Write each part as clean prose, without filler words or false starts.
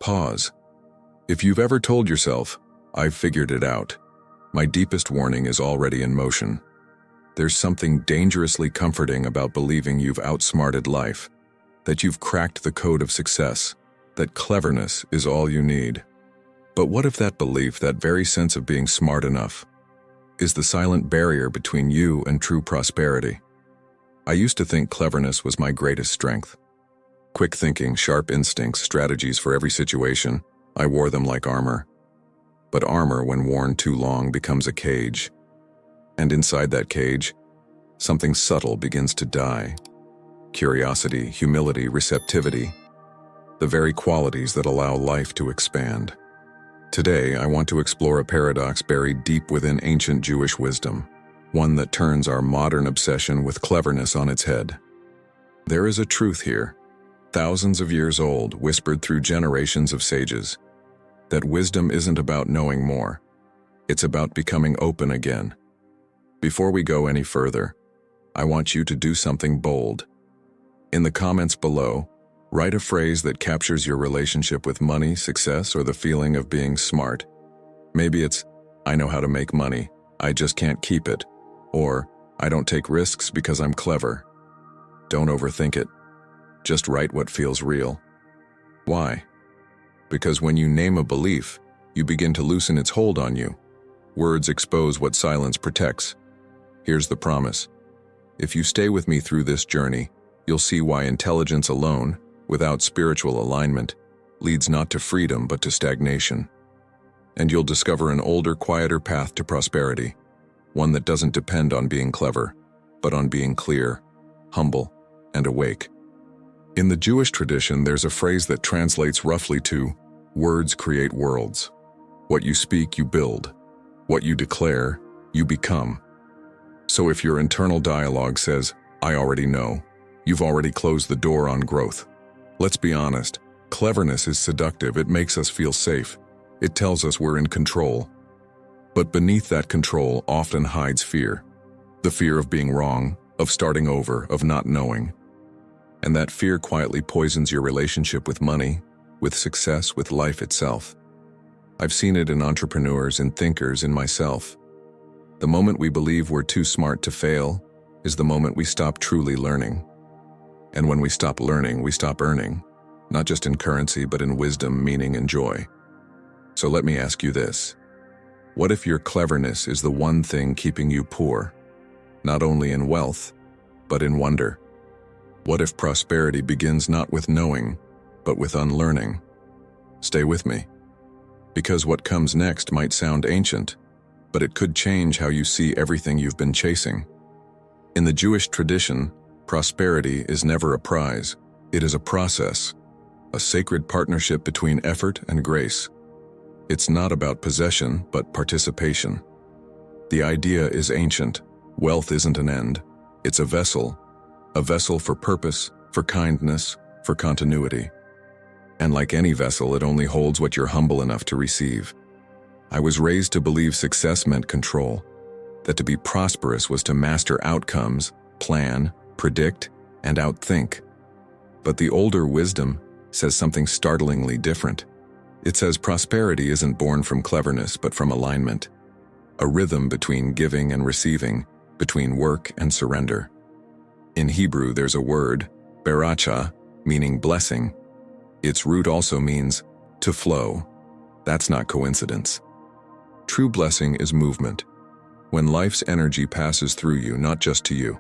Pause. If you've ever told yourself, "I've figured it out," my deepest warning is already in motion. There's something dangerously comforting about believing you've outsmarted life, that you've cracked the code of success, that cleverness is all you need. But what if that belief, that very sense of being smart enough, is the silent barrier between you and true prosperity? I used to think cleverness was my greatest strength. Quick thinking, sharp instincts, strategies for every situation, I wore them like armor. But armor, when worn too long, becomes a cage. And inside that cage, something subtle begins to die. Curiosity, humility, receptivity, the very qualities that allow life to expand. Today, I want to explore a paradox buried deep within ancient Jewish wisdom, one that turns our modern obsession with cleverness on its head. There is a truth here, thousands of years old, whispered through generations of sages, that wisdom isn't about knowing more. It's about becoming open again. Before we go any further, I want you to do something bold. In the comments below, write a phrase that captures your relationship with money, success, or the feeling of being smart. Maybe it's, "I know how to make money, I just can't keep it," or "I don't take risks because I'm clever." Don't overthink it. Just write what feels real. Why? Because when you name a belief, you begin to loosen its hold on you. Words expose what silence protects. Here's the promise. If you stay with me through this journey, you'll see why intelligence alone, without spiritual alignment, leads not to freedom but to stagnation. And you'll discover an older, quieter path to prosperity, one that doesn't depend on being clever, but on being clear, humble, and awake. In the Jewish tradition, there's a phrase that translates roughly to, "Words create worlds. What you speak, you build. What you declare, you become." So if your internal dialogue says, "I already know," you've already closed the door on growth. Let's be honest, cleverness is seductive. It makes us feel safe. It tells us we're in control. But beneath that control often hides fear. The fear of being wrong, of starting over, of not knowing. And that fear quietly poisons your relationship with money, with success, with life itself. I've seen it in entrepreneurs, in thinkers, in myself. The moment we believe we're too smart to fail is the moment we stop truly learning. And when we stop learning, we stop earning, not just in currency, but in wisdom, meaning, and joy. So let me ask you this. What if your cleverness is the one thing keeping you poor, not only in wealth, but in wonder? What if prosperity begins not with knowing, but with unlearning? Stay with me, because what comes next might sound ancient, but it could change how you see everything you've been chasing. In the Jewish tradition, prosperity is never a prize. It is a process, a sacred partnership between effort and grace. It's not about possession, but participation. The idea is ancient. Wealth isn't an end. It's a vessel for purpose, for kindness, for continuity. And like any vessel, it only holds what you're humble enough to receive. I was raised to believe success meant control, that to be prosperous was to master outcomes, plan, predict, and outthink. But the older wisdom says something startlingly different. It says prosperity isn't born from cleverness, but from alignment, a rhythm between giving and receiving, between work and surrender. In Hebrew, there's a word, beracha, meaning blessing. Its root also means to flow. That's not coincidence. True blessing is movement. When life's energy passes through you, not just to you.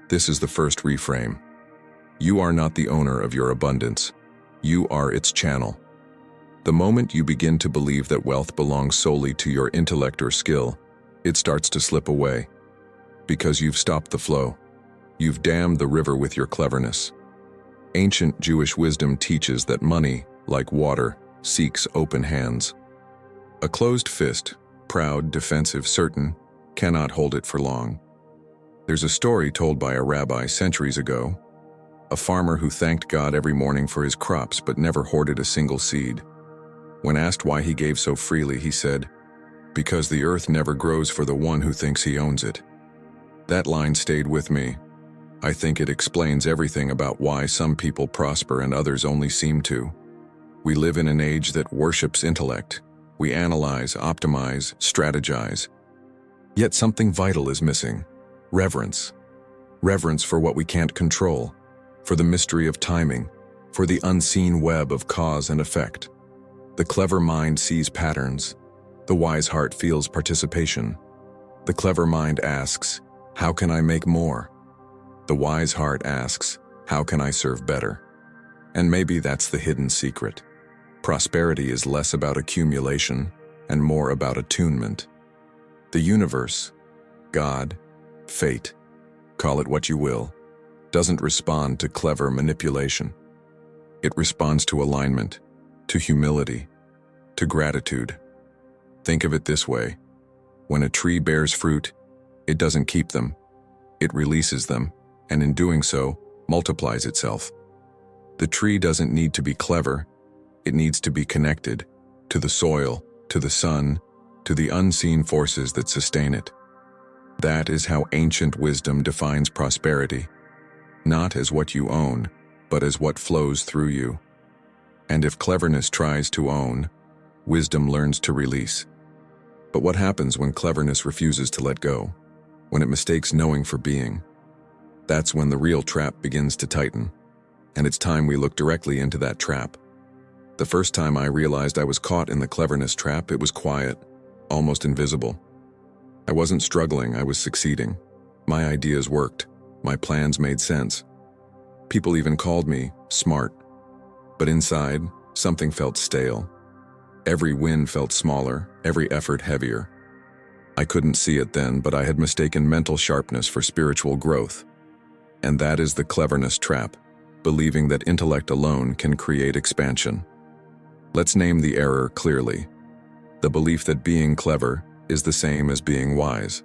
This is the first reframe. You are not the owner of your abundance. You are its channel. The moment you begin to believe that wealth belongs solely to your intellect or skill, it starts to slip away. Because you've stopped the flow. You've dammed the river with your cleverness. Ancient Jewish wisdom teaches that money, like water, seeks open hands. A closed fist, proud, defensive, certain, cannot hold it for long. There's a story told by a rabbi centuries ago, a farmer who thanked God every morning for his crops but never hoarded a single seed. When asked why he gave so freely, he said, "Because the earth never grows for the one who thinks he owns it." That line stayed with me. I think it explains everything about why some people prosper and others only seem to. We live in an age that worships intellect. We analyze, optimize, strategize. Yet something vital is missing: reverence. Reverence for what we can't control, for the mystery of timing, for the unseen web of cause and effect. The clever mind sees patterns. The wise heart feels participation. The clever mind asks, "How can I make more?" The wise heart asks, "How can I serve better?" And maybe that's the hidden secret. Prosperity is less about accumulation and more about attunement. The universe, God, fate, call it what you will, doesn't respond to clever manipulation. It responds to alignment, to humility, to gratitude. Think of it this way: when a tree bears fruit, it doesn't keep them, it releases them, and in doing so, multiplies itself. The tree doesn't need to be clever, it needs to be connected to the soil, to the sun, to the unseen forces that sustain it. That is how ancient wisdom defines prosperity, not as what you own, but as what flows through you. And if cleverness tries to own, wisdom learns to release. But what happens when cleverness refuses to let go? When it mistakes knowing for being? That's when the real trap begins to tighten. And it's time we look directly into that trap. The first time I realized I was caught in the cleverness trap, it was quiet, almost invisible. I wasn't struggling, I was succeeding. My ideas worked. My plans made sense. People even called me smart. But inside, something felt stale. Every win felt smaller, every effort heavier. I couldn't see it then, but I had mistaken mental sharpness for spiritual growth. And that is the cleverness trap, believing that intellect alone can create expansion. Let's name the error clearly: the belief that being clever is the same as being wise.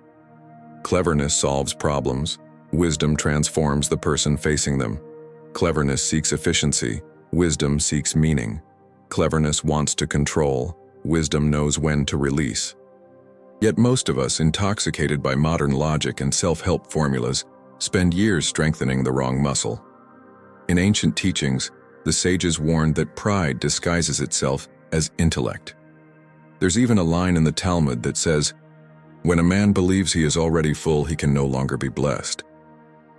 Cleverness solves problems. Wisdom transforms the person facing them. Cleverness seeks efficiency. Wisdom seeks meaning. Cleverness wants to control. Wisdom knows when to release. Yet most of us, intoxicated by modern logic and self-help formulas, spend years strengthening the wrong muscle. In ancient teachings, the sages warned that pride disguises itself as intellect. There's even a line in the Talmud that says, "When a man believes he is already full, he can no longer be blessed."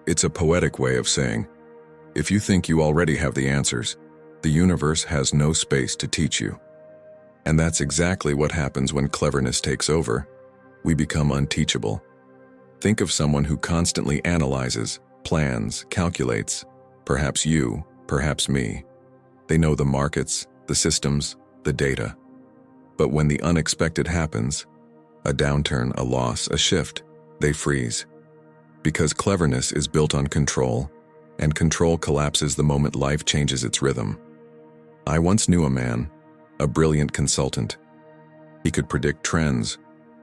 It's a poetic way of saying, if you think you already have the answers, the universe has no space to teach you. And that's exactly what happens when cleverness takes over. We become unteachable. Think of someone who constantly analyzes, plans, calculates. Perhaps you, perhaps me. They know the markets, the systems, the data. But when the unexpected happens, a downturn, a loss, a shift, they freeze. Because cleverness is built on control, and control collapses the moment life changes its rhythm. I once knew a man, a brilliant consultant. He could predict trends,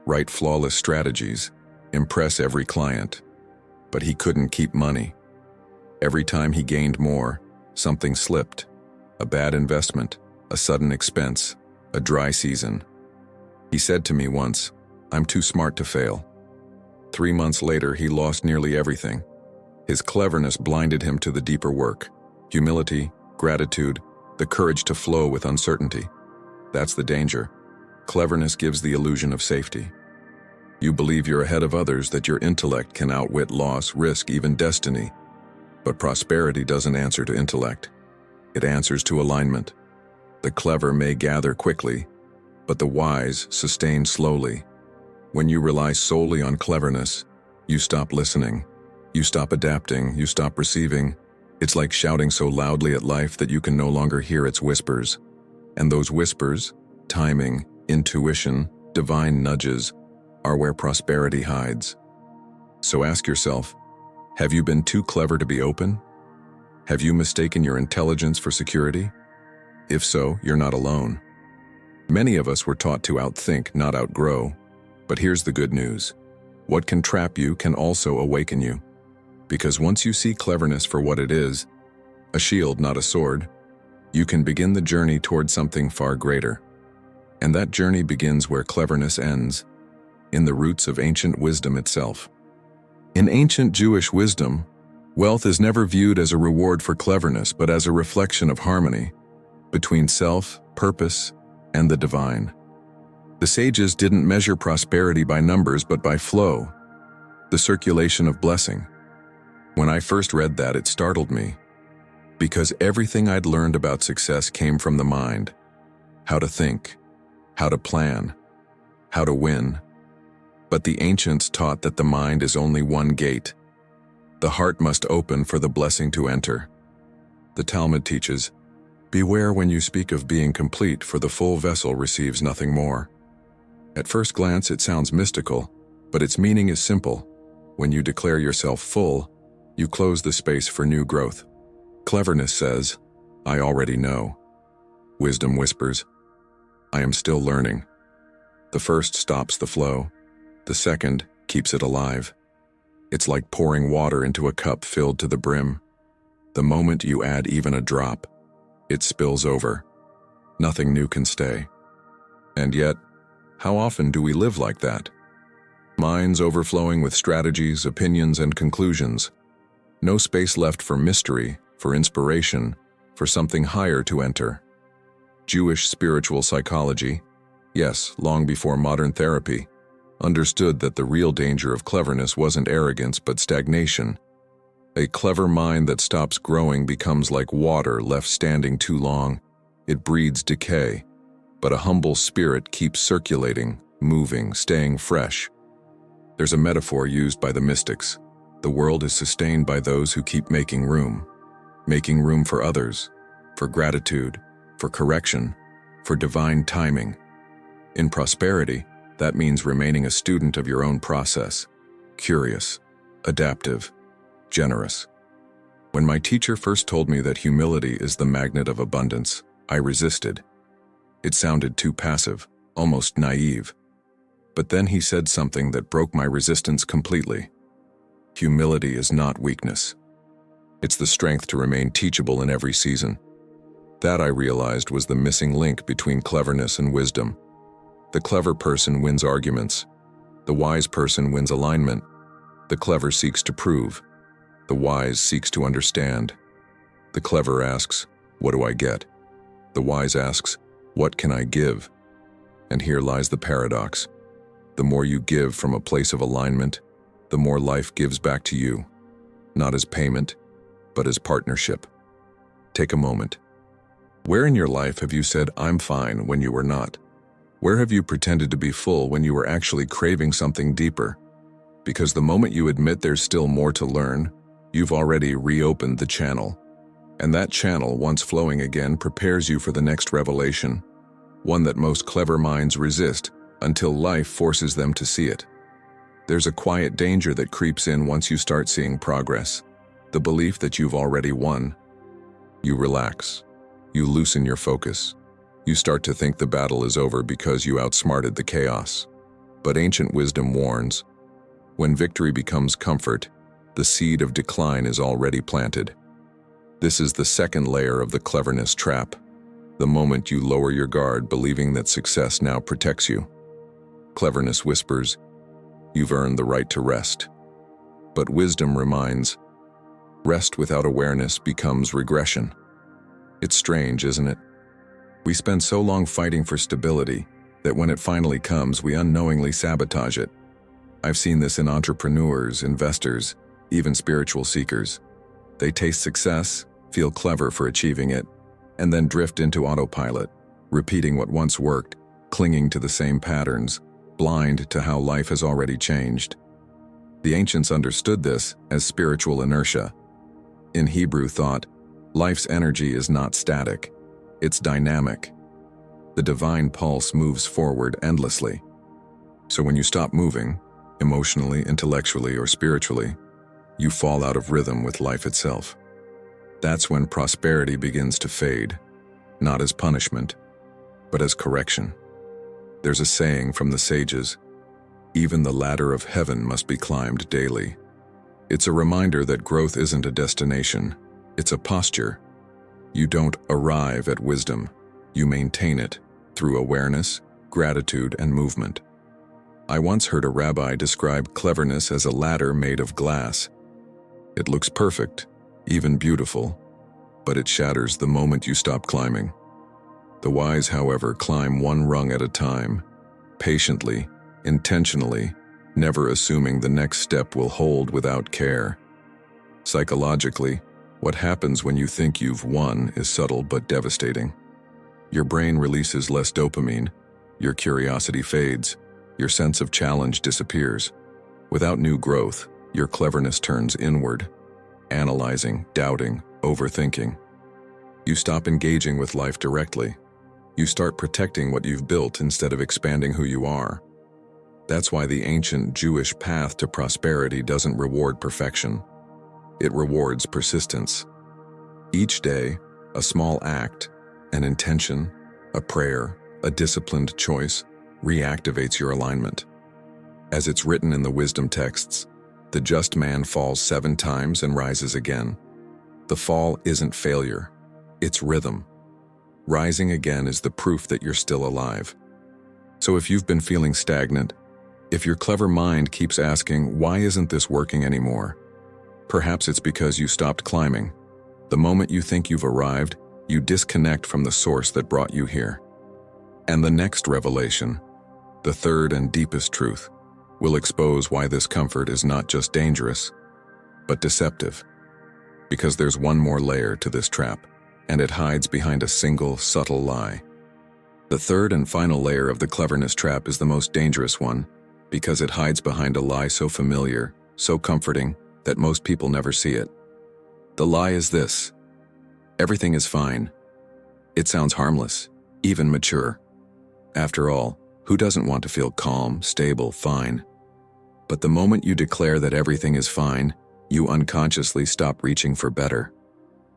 write flawless strategies, impress every client, but he couldn't keep money. Every time he gained more, something slipped. A bad investment, a sudden expense, a dry season. He said to me once, "I'm too smart to fail." 3 months later, he lost nearly everything. His cleverness blinded him to the deeper work: humility, gratitude, the courage to flow with uncertainty. That's the danger. Cleverness gives the illusion of safety. You believe you're ahead of others, that your intellect can outwit loss, risk, even destiny. But prosperity doesn't answer to intellect. It answers to alignment. The clever may gather quickly, but the wise sustain slowly. When you rely solely on cleverness, you stop listening. You stop adapting, you stop receiving. It's like shouting so loudly at life that you can no longer hear its whispers. And those whispers, timing, intuition, divine nudges, are where prosperity hides. So ask yourself, have you been too clever to be open? Have you mistaken your intelligence for security? If so, you're not alone. Many of us were taught to outthink, not outgrow. But here's the good news. What can trap you can also awaken you. Because once you see cleverness for what it is, a shield, not a sword, you can begin the journey toward something far greater. And that journey begins where cleverness ends, in the roots of ancient wisdom itself. In ancient Jewish wisdom, wealth is never viewed as a reward for cleverness, but as a reflection of harmony. between self, purpose, and the divine. The sages didn't measure prosperity by numbers but by flow, the circulation of blessing. When I first read that, it startled me, because everything I'd learned about success came from the mind: how to think, how to plan, how to win. But the ancients taught that the mind is only one gate. The heart must open for the blessing to enter. The Talmud teaches, "Beware when you speak of being complete, for the full vessel receives nothing more." At first glance, it sounds mystical, but its meaning is simple. When you declare yourself full, you close the space for new growth. Cleverness says, "I already know." Wisdom whispers, "I am still learning." The first stops the flow. The second keeps it alive. It's like pouring water into a cup filled to the brim. The moment you add even a drop, it spills over. Nothing new can stay. And yet, how often do we live like that? Minds overflowing with strategies, opinions, and conclusions. No space left for mystery, for inspiration, for something higher to enter. Jewish spiritual psychology, yes, long before modern therapy, understood that the real danger of cleverness wasn't arrogance but stagnation. A clever mind that stops growing becomes like water left standing too long. It breeds decay. But a humble spirit keeps circulating, moving, staying fresh. There's a metaphor used by the mystics. The world is sustained by those who keep making room for others, for gratitude, for correction, for divine timing. In prosperity, that means remaining a student of your own process, curious, adaptive, generous. When my teacher first told me that humility is the magnet of abundance, I resisted. It sounded too passive, almost naive. But then he said something that broke my resistance completely. Humility is not weakness. It's the strength to remain teachable in every season. That, I realized, was the missing link between cleverness and wisdom. The clever person wins arguments. The wise person wins alignment. The clever seeks to prove. The wise seeks to understand. The clever asks, "What do I get?" The wise asks, "What can I give?" And here lies the paradox. The more you give from a place of alignment, the more life gives back to you, not as payment, but as partnership. Take a moment. Where in your life have you said, "I'm fine," when you were not? Where have you pretended to be full when you were actually craving something deeper? Because the moment you admit there's still more to learn, you've already reopened the channel. And that channel, once flowing again, prepares you for the next revelation, one that most clever minds resist until life forces them to see it. There's a quiet danger that creeps in once you start seeing progress, the belief that you've already won. You relax. You loosen your focus. You start to think the battle is over because you outsmarted the chaos. But ancient wisdom warns, when victory becomes comfort, the seed of decline is already planted. This is the second layer of the cleverness trap, the moment you lower your guard believing that success now protects you. Cleverness whispers, "You've earned the right to rest." But wisdom reminds, rest without awareness becomes regression. It's strange, isn't it? We spend so long fighting for stability that when it finally comes, we unknowingly sabotage it. I've seen this in entrepreneurs, investors, even spiritual seekers. They taste success, feel clever for achieving it, and then drift into autopilot, repeating what once worked, clinging to the same patterns, blind to how life has already changed. The ancients understood this as spiritual inertia. In Hebrew thought, life's energy is not static, it's dynamic. The divine pulse moves forward endlessly. So when you stop moving, emotionally, intellectually, or spiritually, you fall out of rhythm with life itself. That's when prosperity begins to fade, not as punishment, but as correction. There's a saying from the sages, "Even the ladder of heaven must be climbed daily." It's a reminder that growth isn't a destination, it's a posture. You don't arrive at wisdom, you maintain it through awareness, gratitude, and movement. I once heard a rabbi describe cleverness as a ladder made of glass. It looks perfect, even beautiful, but it shatters the moment you stop climbing. The wise, however, climb one rung at a time, patiently, intentionally, never assuming the next step will hold without care. Psychologically, what happens when you think you've won is subtle but devastating. Your brain releases less dopamine, your curiosity fades, your sense of challenge disappears. Without new growth, your cleverness turns inward, analyzing, doubting, overthinking. You stop engaging with life directly. You start protecting what you've built instead of expanding who you are. That's why the ancient Jewish path to prosperity doesn't reward perfection. It rewards persistence. Each day, a small act, an intention, a prayer, a disciplined choice, reactivates your alignment. As it's written in the wisdom texts, the just man falls 7 times and rises again. The fall isn't failure, it's rhythm. Rising again is the proof that you're still alive. So if you've been feeling stagnant, if your clever mind keeps asking, why isn't this working anymore? Perhaps it's because you stopped climbing. The moment you think you've arrived, you disconnect from the source that brought you here. And the next revelation, the third and deepest truth, will expose why this comfort is not just dangerous, but deceptive. Because there's one more layer to this trap, and it hides behind a single, subtle lie. The third and final layer of the cleverness trap is the most dangerous one, because it hides behind a lie so familiar, so comforting, that most people never see it. The lie is this: everything is fine. It sounds harmless, even mature. After all, who doesn't want to feel calm, stable, fine? But the moment you declare that everything is fine, you unconsciously stop reaching for better.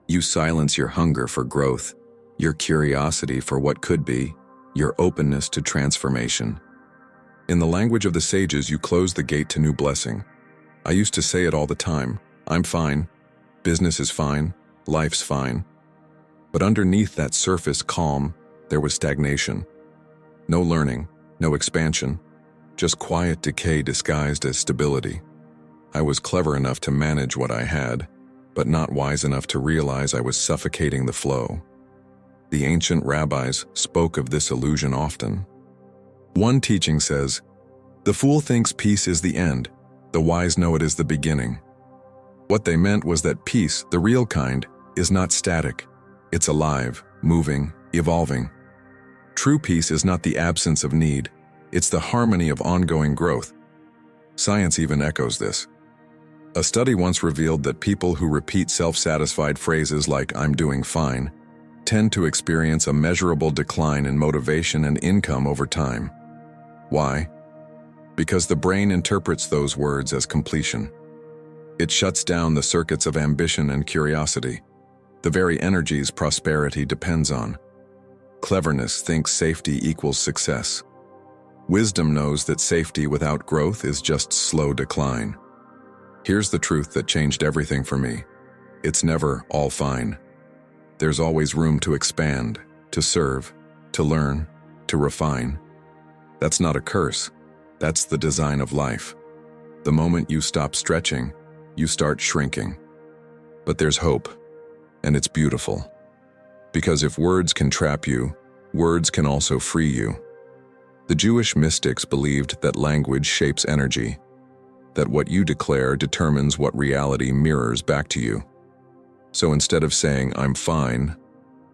You silence your hunger for growth, your curiosity for what could be, your openness to transformation. In the language of the sages, you close the gate to new blessing. I used to say it all the time: I'm fine, business is fine, life's fine. But underneath that surface calm, there was stagnation. No learning, no expansion, just quiet decay disguised as stability. I was clever enough to manage what I had, but not wise enough to realize I was suffocating the flow. The ancient rabbis spoke of this illusion often. One teaching says, "The fool thinks peace is the end, the wise know it is the beginning." What they meant was that peace, the real kind, is not static. It's alive, moving, evolving. True peace is not the absence of need, it's the harmony of ongoing growth. Science even echoes this. A study once revealed that people who repeat self-satisfied phrases like "I'm doing fine" tend to experience a measurable decline in motivation and income over time. Why? Because the brain interprets those words as completion. It shuts down the circuits of ambition and curiosity, the very energies prosperity depends on. Cleverness thinks safety equals success. Wisdom knows that safety without growth is just slow decline. Here's the truth that changed everything for me. It's never all fine. There's always room to expand, to serve, to learn, to refine. That's not a curse. That's the design of life. The moment you stop stretching, you start shrinking. But there's hope, and it's beautiful. Because if words can trap you, words can also free you. The Jewish mystics believed that language shapes energy, that what you declare determines what reality mirrors back to you. So instead of saying, "I'm fine,"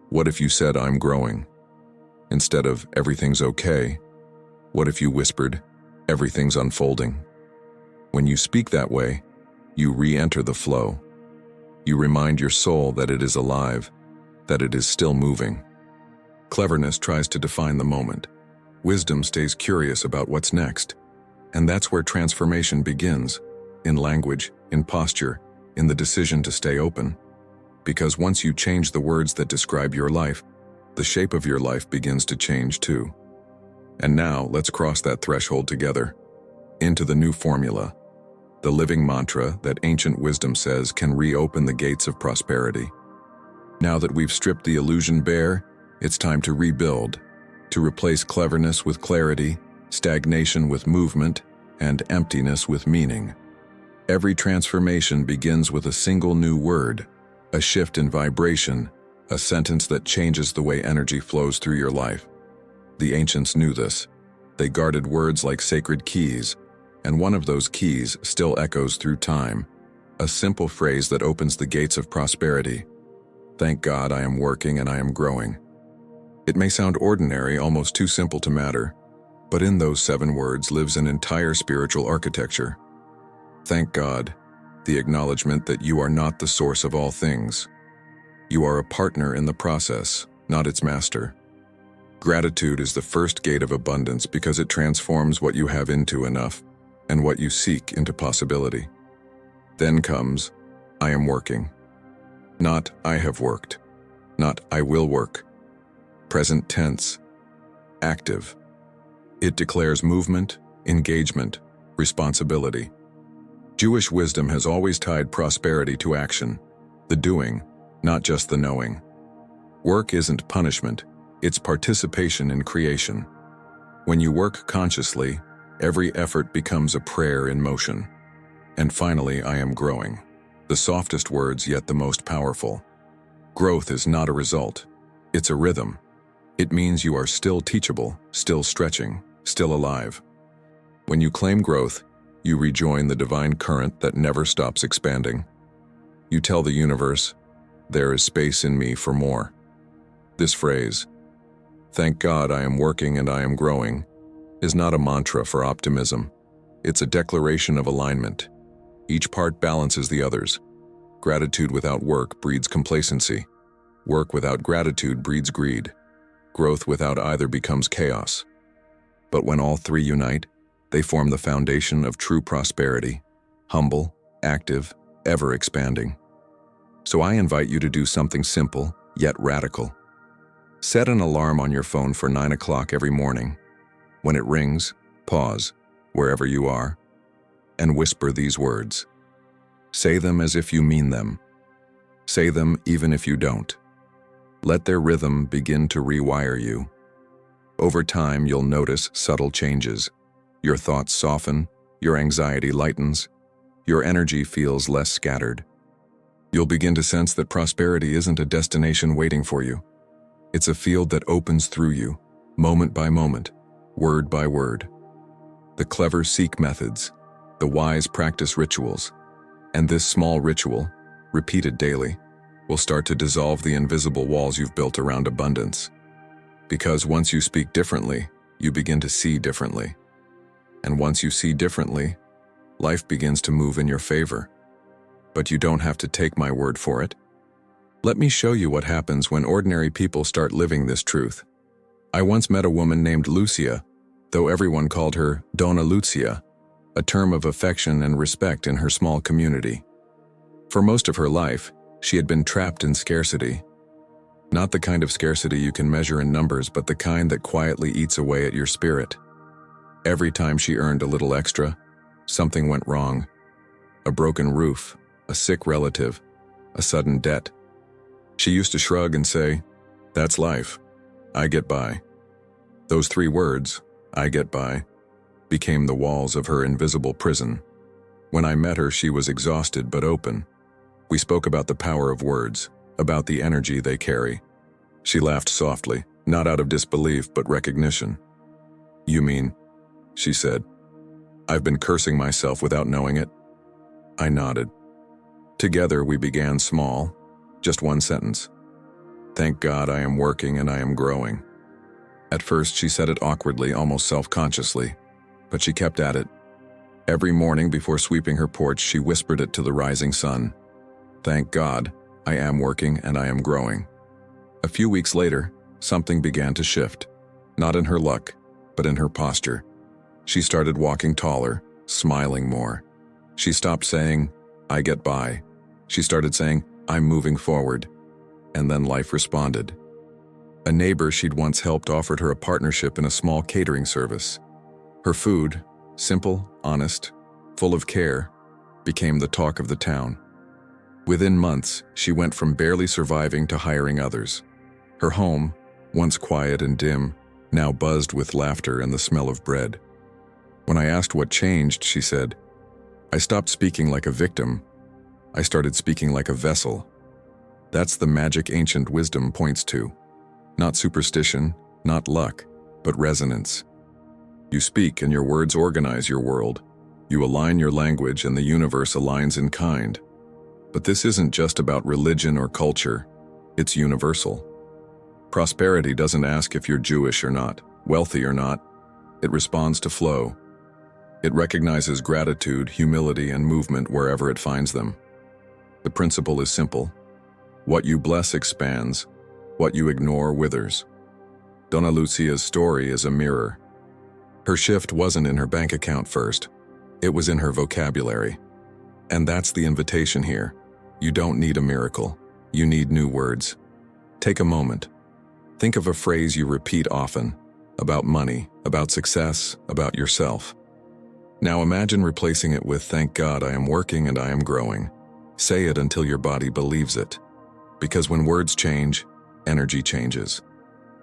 what if you said, "I'm growing"? Instead of "everything's okay," what if you whispered, "everything's unfolding"? When you speak that way, you re-enter the flow. You remind your soul that it is alive, that it is still moving. Cleverness tries to define the moment. Wisdom stays curious about what's next. And that's where transformation begins, in language, in posture, in the decision to stay open. Because once you change the words that describe your life, the shape of your life begins to change too. And now, let's cross that threshold together, into the new formula, the living mantra that ancient wisdom says can reopen the gates of prosperity. Now that we've stripped the illusion bare, it's time to rebuild, to replace cleverness with clarity, stagnation with movement, and emptiness with meaning. Every transformation begins with a single new word, a shift in vibration, a sentence that changes the way energy flows through your life. The ancients knew this. They guarded words like sacred keys, and one of those keys still echoes through time, a simple phrase that opens the gates of prosperity. Thank God I am working and I am growing. It may sound ordinary, almost too simple to matter, but in those 7 words lives an entire spiritual architecture. Thank God, the acknowledgement that you are not the source of all things. You are a partner in the process, not its master. Gratitude is the first gate of abundance because it transforms what you have into enough and what you seek into possibility. Then comes, I am working. Not I have worked. Not I will work. Present tense. Active. It declares movement, engagement, responsibility. Jewish wisdom has always tied prosperity to action, the doing, not just the knowing. Work isn't punishment, it's participation in creation. When you work consciously, every effort becomes a prayer in motion. And finally, I am growing. The softest words, yet the most powerful. Growth is not a result. It's a rhythm. It means you are still teachable, still stretching, still alive. When you claim growth, you rejoin the divine current that never stops expanding. You tell the universe, there is space in me for more. This phrase, thank God I am working and I am growing, is not a mantra for optimism. It's a declaration of alignment. Each part balances the others. Gratitude without work breeds complacency. Work without gratitude breeds greed. Growth without either becomes chaos. But when all 3 unite, they form the foundation of true prosperity, humble, active, ever expanding. So I invite you to do something simple, yet radical. Set an alarm on your phone for 9 o'clock every morning. When it rings, pause, wherever you are, and whisper these words. Say them as if you mean them. Say them even if you don't. Let their rhythm begin to rewire you. Over time, you'll notice subtle changes. Your thoughts soften, your anxiety lightens, your energy feels less scattered. You'll begin to sense that prosperity isn't a destination waiting for you. It's a field that opens through you, moment by moment, word by word. The clever seek methods, the wise practice rituals, and this small ritual, repeated daily, will start to dissolve the invisible walls you've built around abundance. Because once you speak differently, you begin to see differently. And once you see differently, life begins to move in your favor. But you don't have to take my word for it. Let me show you what happens when ordinary people start living this truth. I once met a woman named Lucia, though everyone called her Donna Lucia, a term of affection and respect in her small community. For most of her life, she had been trapped in scarcity. Not the kind of scarcity you can measure in numbers, but the kind that quietly eats away at your spirit. Every time she earned a little extra, something went wrong. A broken roof, a sick relative, a sudden debt. She used to shrug and say, "That's life. I get by." Those 3 words, "I get by," became the walls of her invisible prison. When I met her, she was exhausted but open. We spoke about the power of words, about the energy they carry. She laughed softly, not out of disbelief but recognition. "You mean," she said, "I've been cursing myself without knowing it?" I nodded. Together we began small, just 1 sentence. Thank God I am working and I am growing. At first she said it awkwardly, almost self-consciously, but she kept at it. Every morning before sweeping her porch, she whispered it to the rising sun. Thank God, I am working and I am growing. A few weeks later, something began to shift, not in her luck, but in her posture. She started walking taller, smiling more. She stopped saying, I get by. She started saying, I'm moving forward. And then life responded. A neighbor she'd once helped offered her a partnership in a small catering service. Her food, simple, honest, full of care, became the talk of the town. Within months, she went from barely surviving to hiring others. Her home, once quiet and dim, now buzzed with laughter and the smell of bread. When I asked what changed, she said, I stopped speaking like a victim. I started speaking like a vessel. That's the magic ancient wisdom points to. Not superstition, not luck, but resonance. You speak and your words organize your world. You align your language and the universe aligns in kind. But this isn't just about religion or culture, it's universal. Prosperity doesn't ask if you're Jewish or not, wealthy or not. It responds to flow. It recognizes gratitude, humility, and movement wherever it finds them. The principle is simple. What you bless expands, what you ignore withers. Donna Lucia's story is a mirror. Her shift wasn't in her bank account first, it was in her vocabulary. And that's the invitation here. You don't need a miracle, you need new words. Take a moment. Think of a phrase you repeat often, about money, about success, about yourself. Now imagine replacing it with, "Thank God I am working and I am growing." Say it until your body believes it. Because when words change, energy changes.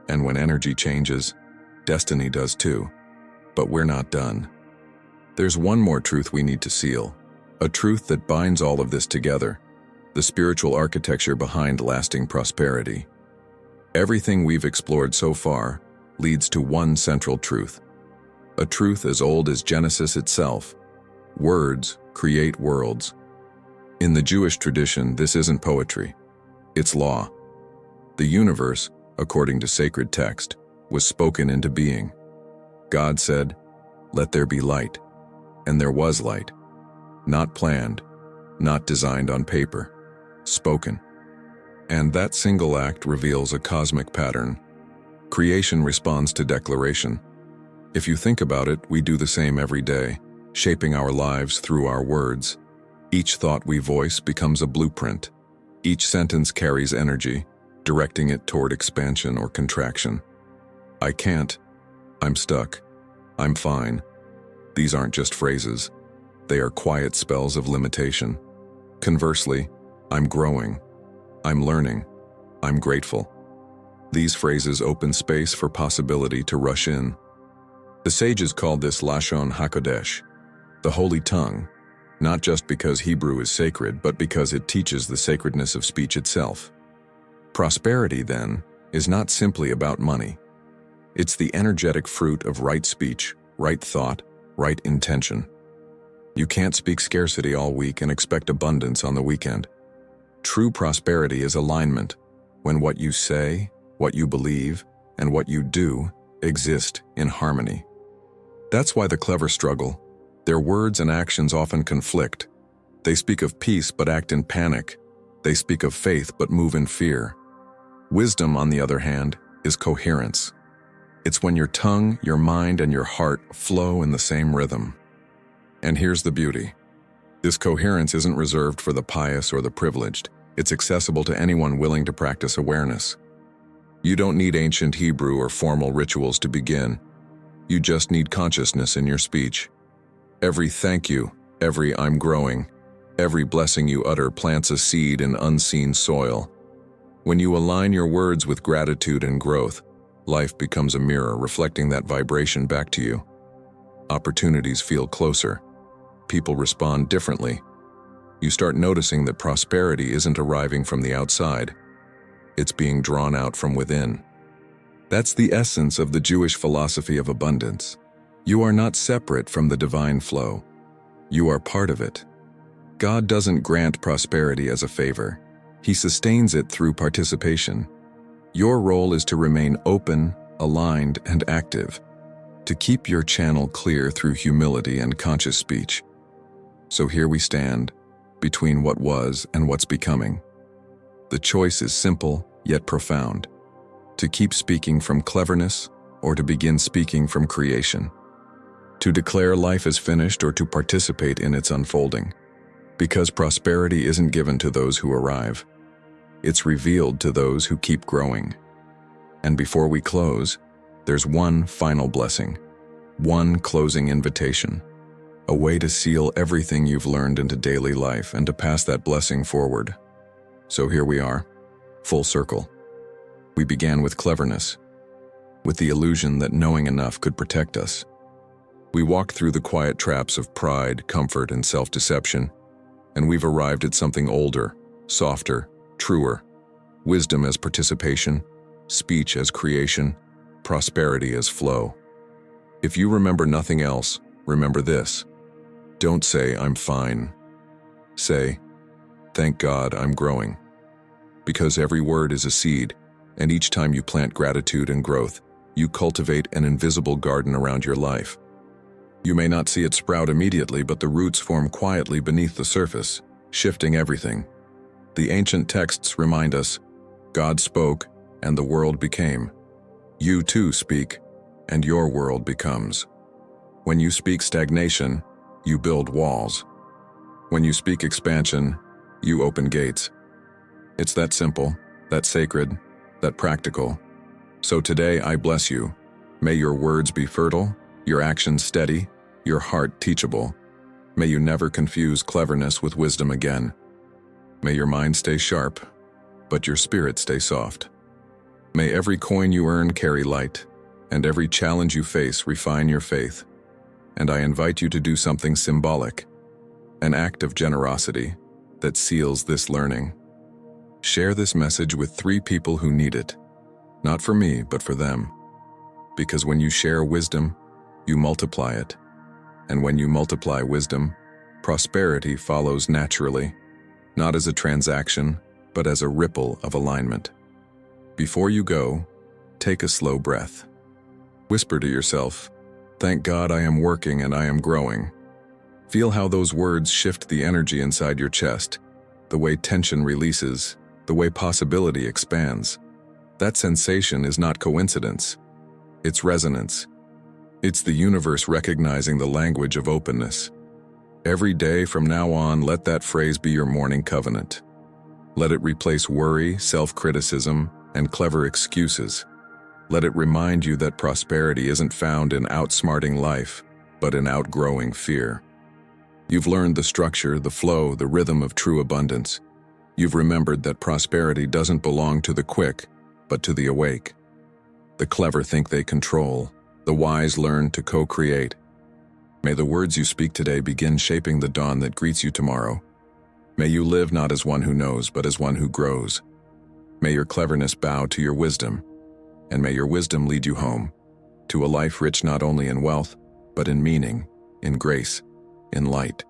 And when energy changes, destiny does too. But we're not done. There's one more truth we need to seal, a truth that binds all of this together, the spiritual architecture behind lasting prosperity. Everything we've explored so far leads to one central truth, a truth as old as Genesis itself. Words create worlds. In the Jewish tradition, this isn't poetry, it's law. The universe, according to sacred text, was spoken into being. God said, "Let there be light," and there was light. Not planned, not designed on paper, spoken. And that single act reveals a cosmic pattern. Creation responds to declaration. If you think about it, we do the same every day, shaping our lives through our words. Each thought we voice becomes a blueprint. Each sentence carries energy, directing it toward expansion or contraction. I can't. I'm stuck. I'm fine. These aren't just phrases. They are quiet spells of limitation. Conversely, I'm growing. I'm learning. I'm grateful. These phrases open space for possibility to rush in. The sages called this Lashon HaKodesh, the holy tongue, not just because Hebrew is sacred, but because it teaches the sacredness of speech itself. Prosperity, then, is not simply about money. It's the energetic fruit of right speech, right thought, right intention. You can't speak scarcity all week and expect abundance on the weekend. True prosperity is alignment, when what you say, what you believe, and what you do exist in harmony. That's why the clever struggle. Their words and actions often conflict. They speak of peace but act in panic. They speak of faith but move in fear. Wisdom, on the other hand, is coherence. It's when your tongue, your mind, and your heart flow in the same rhythm. And here's the beauty. This coherence isn't reserved for the pious or the privileged. It's accessible to anyone willing to practice awareness. You don't need ancient Hebrew or formal rituals to begin. You just need consciousness in your speech. Every thank you, every I'm growing, every blessing you utter plants a seed in unseen soil. When you align your words with gratitude and growth, life becomes a mirror reflecting that vibration back to you. Opportunities feel closer. People respond differently. You start noticing that prosperity isn't arriving from the outside. It's being drawn out from within. That's the essence of the Jewish philosophy of abundance. You are not separate from the divine flow. You are part of it. God doesn't grant prosperity as a favor. He sustains it through participation. Your role is to remain open, aligned, and active, to keep your channel clear through humility and conscious speech. So here we stand, between what was and what's becoming. The choice is simple, yet profound. To keep speaking from cleverness, or to begin speaking from creation. To declare life as finished or to participate in its unfolding. Because prosperity isn't given to those who arrive. It's revealed to those who keep growing. And before we close, there's one final blessing. One closing invitation. A way to seal everything you've learned into daily life and to pass that blessing forward. So here we are, full circle. We began with cleverness, with the illusion that knowing enough could protect us. We walked through the quiet traps of pride, comfort, and self-deception, and we've arrived at something older, softer, truer, wisdom as participation, speech as creation, prosperity as flow. If you remember nothing else, remember this. Don't say, "I'm fine." Say, "Thank God I'm growing." Because every word is a seed, and each time you plant gratitude and growth, you cultivate an invisible garden around your life. You may not see it sprout immediately, but the roots form quietly beneath the surface, shifting everything. The ancient texts remind us, God spoke, and the world became. You too speak, and your world becomes. When you speak stagnation, you build walls. When you speak expansion, you open gates. It's that simple, that sacred, that practical. So today I bless you. May your words be fertile, your actions steady, your heart teachable. May you never confuse cleverness with wisdom again. May your mind stay sharp, but your spirit stay soft. May every coin you earn carry light, and every challenge you face refine your faith. And I invite you to do something symbolic, an act of generosity that seals this learning. Share this message with 3 people who need it, not for me, but for them. Because when you share wisdom, you multiply it. And when you multiply wisdom, prosperity follows naturally, not as a transaction, but as a ripple of alignment. Before you go, take a slow breath. Whisper to yourself, "Thank God I am working and I am growing." Feel how those words shift the energy inside your chest, the way tension releases, the way possibility expands. That sensation is not coincidence. It's resonance. It's the universe recognizing the language of openness. Every day from now on, let that phrase be your morning covenant. Let it replace worry, self-criticism, and clever excuses. Let it remind you that prosperity isn't found in outsmarting life, but in outgrowing fear. You've learned the structure, the flow, the rhythm of true abundance. You've remembered that prosperity doesn't belong to the quick, but to the awake. The clever think they control. The wise learn to co-create. May the words you speak today begin shaping the dawn that greets you tomorrow. May you live not as one who knows, but as one who grows. May your cleverness bow to your wisdom, and may your wisdom lead you home, to a life rich not only in wealth, but in meaning, in grace, in light.